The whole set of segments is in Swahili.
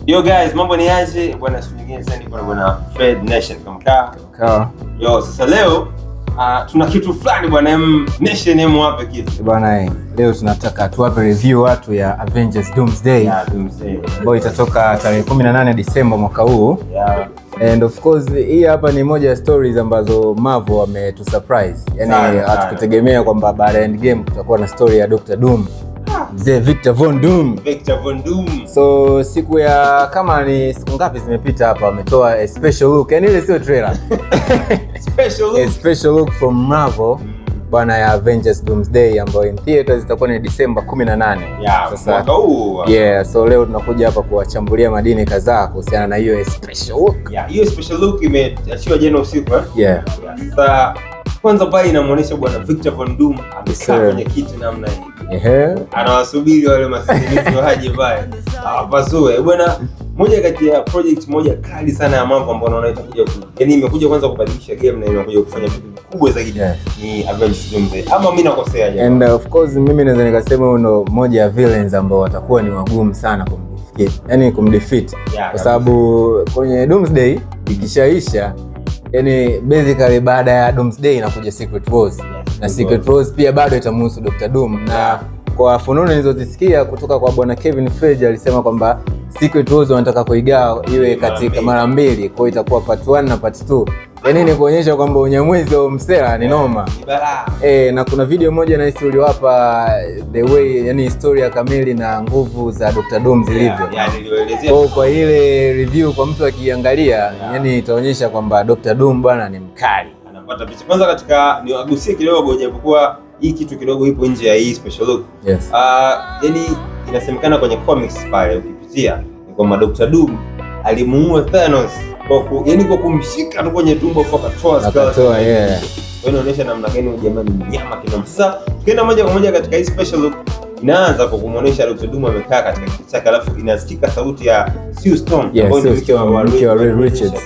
Yo guys, mambo ni aje? Bwana siku nyingine sana niko na bwana Fred Nation kama. Yo, sasa leo tuna kitu fulani bwana Nation hapa kitu. Bwana leo tunataka tuwape review watu ya Avengers Doomsday. Doomsday. Ambayo itatoka tarehe 18 Disemba mwaka huu. And of course hii hapa ni moja ya stories ambazo Marvel wametusurprise. Yaani hatukutegemea kwamba baada ya Endgame kutakuwa na story ya Dr. Doom. Mzee Victor Von Doom. So siku ya kama ni siku ngapi zimepita hapa wametoa a special look. Yaani ile sio trailer. A special look from Marvel bwana ya Avengers Doomsday ambayo in theaters itakuwa ni Disemba 18. Sasa so leo tunakuja hapa kuwachambulia madini kadhaa kuhusiana na hiyo special look. Hiyo special look imeachiwa jana usiku Sasa kwanza pale inamuonesha bwana Victor Von Doom amekaa kwenye kiti namna hii. Anawasubiri wale masinifu waje pale. Pasue bwana, moja kati ya project moja kali sana ya mambo ambayo naona itakuja yaani imekuja kwanza kubadilisha game na imekuja kufanya vitu vikubwa zaidi ni Avengers Doomsday. Ama mimi nakosea je? And of course mimi naweza nikasema huyo ndo moja ya villains ambao watakuwa ni wagumu sana kumdefeat. Kwa sababu kwenye Doomsday ikishaisha yani basically baada ya Doomsday inakuja Secret Wars. Na Secret Wars pia bado itamhusu Dr. Doom na kwa fununu nilizozisikia kutoka kwa bwana Kevin Feige alisema kwamba Secret Wars wanataka kuigawa iwe katika mara mbili, kwa hiyo itakuwa part 1 na part 2. Yaani ni kuonyesha kwamba unyamwezi wa msela ni noma. Na kuna video moja na hisi uliwapa the way yani historia kamili na nguvu za Dr. Doom zilivyo. Kwa ile review kwa mtu akiangalia yani itaonyesha kwamba Dr. Doom bwana ni mkali. Anapata picha. Kwanza katika niwagusie kidogo japokuwa hii kitu kidogo ipo nje ya hii special look. Yani inasemekana kwenye comics pale ukipitia ni kwamba Dr. Doom alimuua Thanos kwa kumshika tu kwenye tumbo akatoa skull. Inaonyesha namna gani jamani mnyama kinoma. Sasa tukienda moja kwa moja katika hii special look inaanza kwa kumuonesha Dr. Doom amekaa katika kiti chake alafu inasikika sauti ya Sue Storm ambaye ni mke wa Reed Richards.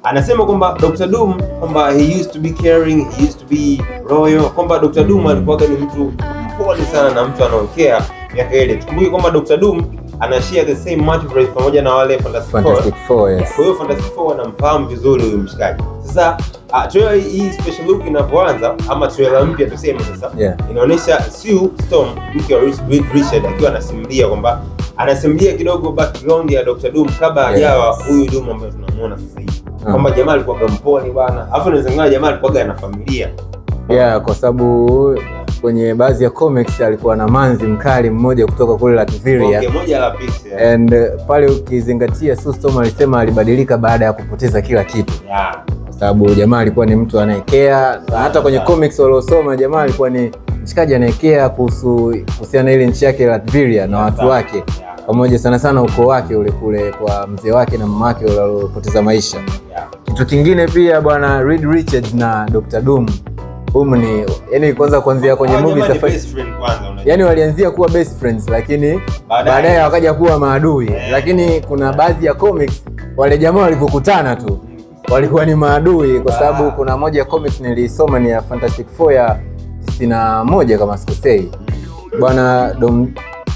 Anasema kwamba Dr. Doom kwamba he used to be caring, he used to be royal, kwamba Dr. Doom alikuwa ni mtu mpole sana na mtu anaokea miaka ile. Tukumbuke kwamba Dr. Doom ana share the same multiverse pamoja na wale Fantastic Four. Kwa hiyo Fantastic Four wanamfahamu vizuri huyu mshikaji. Sasa trailer hii special look inapoanza ama trailer mpya tuseme sasa inaonyesha Sue Storm mke wa Reed Richards akiwa anasimulia kidogo background ya Dr. Doom kabla hajawa huyu Doom ambaye tunamuona sasa hivi. Kwamba jamaa alikuwa mpole bwana. Alafu inawezekana jamaa alikuwa na familia. Kwa sababu kwenye baadhi ya comics alikuwa na manzi mkali mmoja kutoka kule Latveria. Moja la pisi. And pale ukizingatia Sue Storm alisema alibadilika baada ya kupoteza kila kitu. Kwa sababu jamaa alikuwa ni mtu anayekea. Hata kwenye comics waliosoma jamaa alikuwa ni mshikaji anayekea kuhusiana na ile nchi yake Latveria na watu wake. Pamoja sana ukoo wake ule kule kwa mzee wake na mama wake waliopoteza maisha. Kitu kingine pia bwana Reed Richards na Dr. Doom ni yani kuanzia kwenye movie safari. Yani walianzia kuwa best friends lakini baadaye wakaja kuwa maadui. Lakini kuna baadhi ya comics wale jamaa walipokutana tu walikuwa ni maadui kwa sababu kuna moja ya comics nilisoma ni ya Fantastic Four ya 91 kama sikosei. Bwana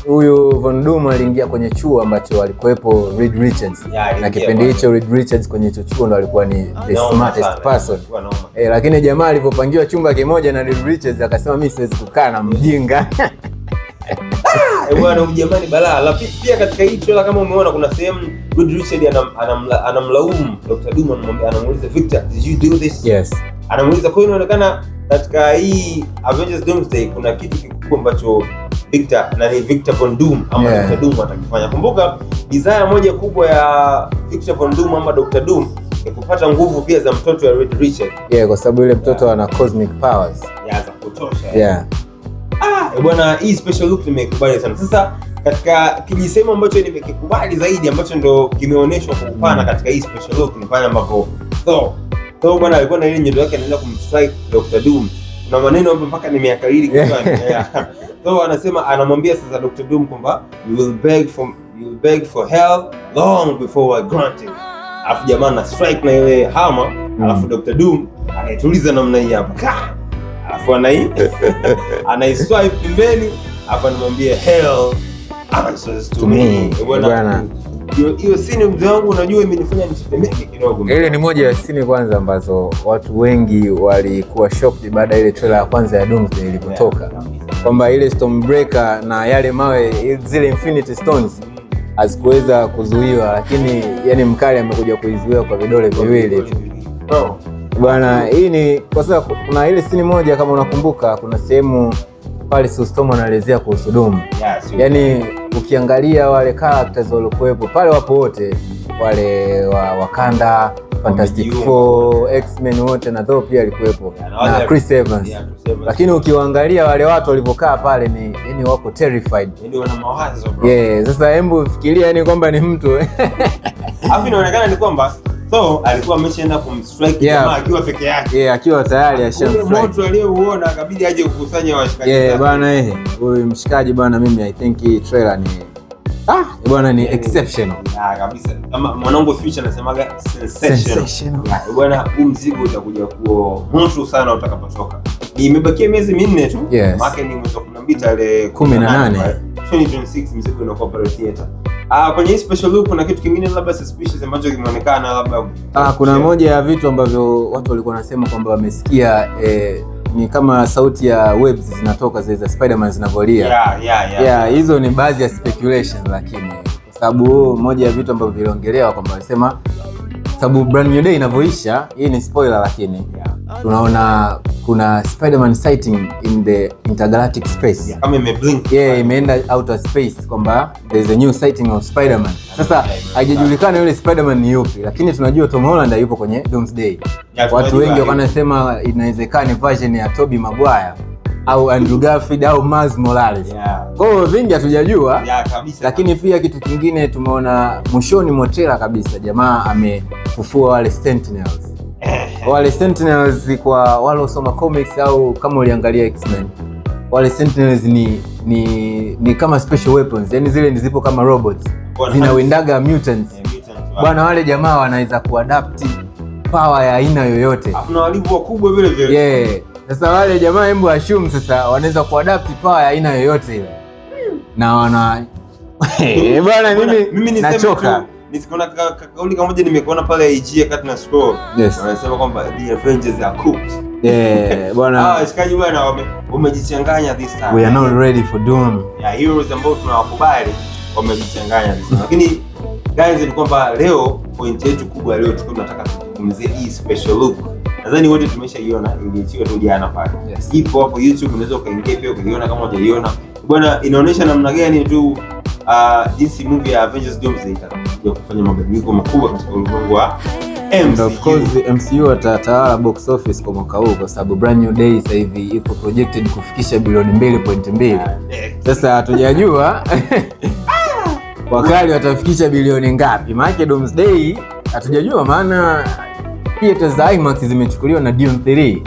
huyu Von Doom aliingia kwenye chuo ambacho alikuwepo Reed Richards. Na kipindi hicho Reed Richards kwenye hicho chuo ndo alikuwa ni the smartest person. Lakini jamaa alipopangiwa chumba kimoja na Reed Richards akasema mimi siwezi kukaa na mjinga. Bwana mjamani balaa. Pia katika hii trailer kama umeona kuna sehemu Reed Richards anamlaumu Dr. Doom, anamuuliza Victor, did you do this? Anamuuliza. Kwa hiyo inaonekana katika hii Avengers Doomsday kuna kitu kikubwa ambacho Victor Von Doom ama Dr. Doom atakifanya. Kumbuka desire moja kubwa ya Victor Von Doom ama Dr. Doom ni kupata nguvu pia za mtoto wa Reed Richards. Kwa sababu ile mtoto ana cosmic powers. Za kutosha. Bwana hii special look nimekubali sana. Sasa katika kijisemo ambacho nimekikubali zaidi ambacho ndo kimeonyeshwa kwa upana katika hii special look ni pale ambapo Thor bwana alikuwa na ile nyundo yake anaenda kumstrike Dr. Doom. Kuna maneno hapo mpaka nimeyakariri kichwani. Thor anamwambia sasa Dr. Doom kwamba you will beg for hell long before I grant it. Alafu jamaa na strike na ile hammer, alafu Dr. Doom anaituliza namna hii hapa. Alafu anaiswipe pembeni, alafu anamwambia hell answers to me. Bwana hiyo scene mzee wangu unajua imenifanya nitetemeke kidogo. Ile ni moja ya scene kwanza ambazo watu wengi walikuwa shocked baada ile trailer ya kwanza ya Doomsday ilipotoka. Kwamba ile Stormbreaker na yale mawe zile Infinity Stones hazikuweza kuzuiwa, lakini yani mkali amekuja kuizuia kwa vidole viwili tu. Bwana, hii ni kwa sababu kuna ile scene moja kama unakumbuka, kuna sehemu pale Sue Storm anaelezea kuhusu Doom. Yani ukiangalia wale characters waliokuwepo pale wapo wote wale wa Wakanda, Fantastic Four, X-Men wote na Thor pia alikuwepo na Chris Evans. Lakini ukiangalia wale watu walivyokaa pale ni yani wako terrified. Yani wana mawazo bro. Sasa hebu fikiria yani kwamba ni mtu. Alafu inaonekana ni kwamba so alikuwa ameshaenda kumstrike jamaa akiwa peke yake. Akiwa tayari ashamstrike. Moto aliyouona akabidi aje kukusanya washikaji. Bwana huyu mshikaji bwana, mimi I think hii trailer ni bwana ni exceptional. Kabisa. Kama mwanangu Future anasemaga sensational. Bwana huu mzigo utakuja kuwa moto sana utakapotoka. Imebakia miezi 4 tu. Maana ni mwezi wa 12 tarehe 18 2026 mzigo unakuwa pale theater. Kwenye hii special look kuna kitu kingine labda suspicious ambacho kimeonekana labda. Kuna moja ya vitu ambavyo watu walikuwa wanasema kwamba wamesikia ni kama sauti ya webs zinatoka zile za Spider-Man zinavolia. Hizo ni baadhi ya speculation, lakini kwa sababu moja ya vitu ambavyo viliongelewa kwamba walisema sababu Brand New Day inavyoisha, hii ni spoiler, lakini tunaona kuna Spider-Man sighting in the intergalactic space. Kama imeblink. Imeenda outer space kwamba there is a new sighting of Spider-Man. Sasa haijajulikana yule Spider-Man ni yupi, lakini tunajua Tom Holland yupo kwenye Doomsday. Watu wengi wanasema inawezekana version ya Tobey Maguire au Andrew Garfield au Miles Morales. Kwa hiyo vingi hatujajua. Lakini pia kitu kingine tumeona mwishoni mwa trailer kabisa jamaa amefufua wale Sentinels. Wale Sentinels kwa wale usoma comics au kama uliangalia X-Men, wale Sentinels ni kama special weapons, yani zile ni zipo kama robots zinawindaga mutants. Bwana, wale jamaa wanaweza kuadapt power ya aina yoyote. Kuna walivu wakubwa vile vile. Sasa wale jamaa hebu assume sasa wanaweza kuadapt power ya aina yoyote ile. Na wana bwana, mimi nachoka. Nisikona kauli kama moja nimekuona pale IG wakati na scroll. Wanasema kwamba the Avengers are cooked. Bwana. Shikaji bwana wamejichanganya this time. We are not ready for Doom. Heroes ambao tunawakubali wamejichanganya this time. Lakini guys, ni kwamba leo point yetu kubwa leo tunataka tuzungumzie hii special look. Nadhani wote tumeshaiona, iliachiwa tu jana pale. Ipo hapo YouTube, unaweza ukaingia pia ukaiona kama hujaiona. Bwana, inaonyesha namna gani tu jinsi movie ya Avengers Doomsday itakuja kufanya mabadiliko makubwa katika ulimwengu wa MCU. Of course MCU atatawala box office kwa mwaka huu kwa sababu Brand New Day sasa hivi iko projected kufikisha bilioni 2.2. Sasa hatujajua wakali watafikisha bilioni ngapi. Maana Doomsday hatujajua, maana theaters za IMAX zimechukuliwa na Dune 3.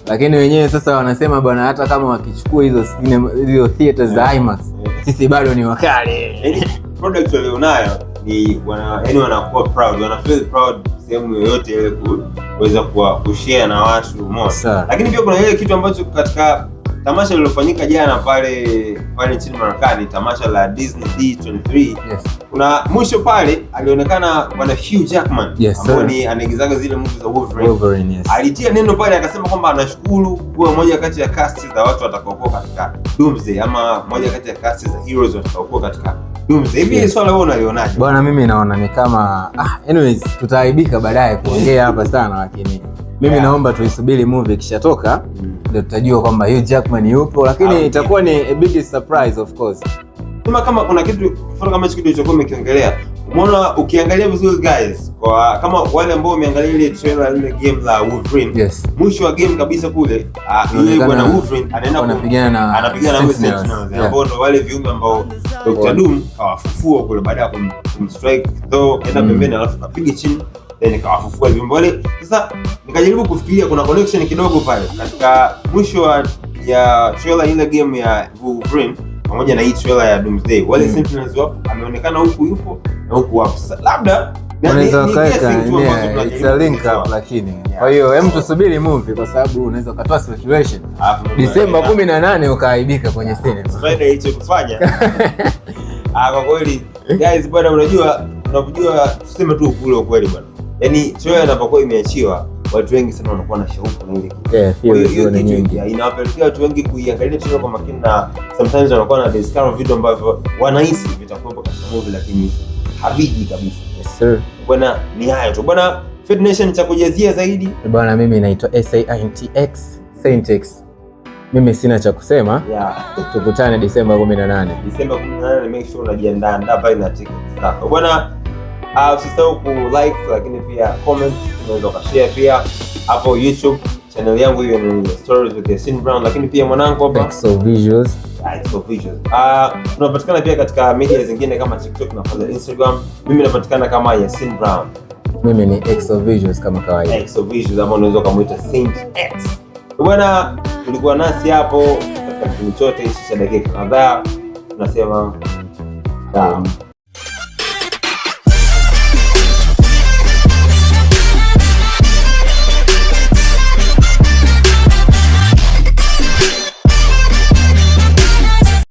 Lakini wenyewe sasa wanasema bwana, hata kama wakichukua hizo theaters za IMAX sisi bado ni wakali. Product walionayo ni wanakuwa proud, wana feel proud sehemu yoyote ile kuweza kushare na watu moja. Lakini pia kuna ile kitu ambacho katika tamasha lililofanyika jana pale nchini Marekani, tamasha la Disney D23. Kuna mwisho pale alionekana bwana Hugh Jackman ambaye anaigizaga zile movies za Wolverine. Alitia neno pale akasema kwamba anashukuru kuwa moja kati ya cast za watu watakaokuwa katika Doomsday, ama moja kati ya cast za heroes watakaokuwa katika Doomsday. Hivi swala wewe unalionaje? Bwana, mimi naona ni kama anyways tutaaibika baadaye kuongea hapa sana, lakini mimi naomba tuisubiri movie ikishatoka ndio tutajua kwamba Hugh Jackman yupo, lakini itakuwa ni a big surprise of course. Kama kuna kitu kama hicho kitu kilichokuwa umekiongelea, umeona ukiangalia vizuri guys, kwa kama wale ambao wameangalia ile trailer ile game la Wolverine, mwisho wa game kabisa kule ile bwana Wolverine anapigana na Sentinels ambao ndo wale viumbe ambao Dr. Doom kawafufua kule baada ya kumstrike Thor kaenda pembeni alafu kapiga chini then kawafufua viumbe wale. Sasa nikajaribu kufikiria kuna connection kidogo pale katika mwisho ya trailer ile game ya Wolverine pamoja na hii trailer ya Doomsday. Wale Sentinels wapo, ameonekana huku yupo na huku wapo. Labda unaweza kaeka it's a link up, lakini kwa hiyo hem tusubiri movie kwa sababu unaweza ukatoa speculation December 18 ukaaibika kwenye cinema. Friday hicho kufanya. Kwa kweli guys bwana, unajua tuseme tu ukweli bwana. Yaani trailer inapokuwa imeachiwa, watu wengi sana wanakuwa na shauku na ile kitu. Hiyo nyingi inawapelekea watu wengi kuiangalia trailer kwa makini, na sometimes wanakuwa na discover vitu ambavyo wanahisi vitakuwa katika movie lakini haviji kabisa. Yes sir. Bwana ni hayo tu. Bwana Fed Nation, cha kujazia zaidi. Bwana mimi naitwa Saintx. Mimi sina cha kusema. Tukutane Disemba 18. Disemba 18, make sure unajiandaa pale na tickets zako. Bwana usisahau ku like, lakini pia comment, unaweza kushare pia hapo YouTube channel yangu hiyo ni Stories with Yasin Brown, lakini pia mwanangu hapa Exo Visuals. Tunapatikana pia katika media zingine kama TikTok na Instagram. Mimi napatikana kama Yasin Brown. Mimi ni Exo Visuals kama kawaida. Exo Visuals ama unaweza kumuita Saint X. Bwana, tulikuwa nasi hapo katika kipindi chote hichi cha dakika kadhaa. Tunasema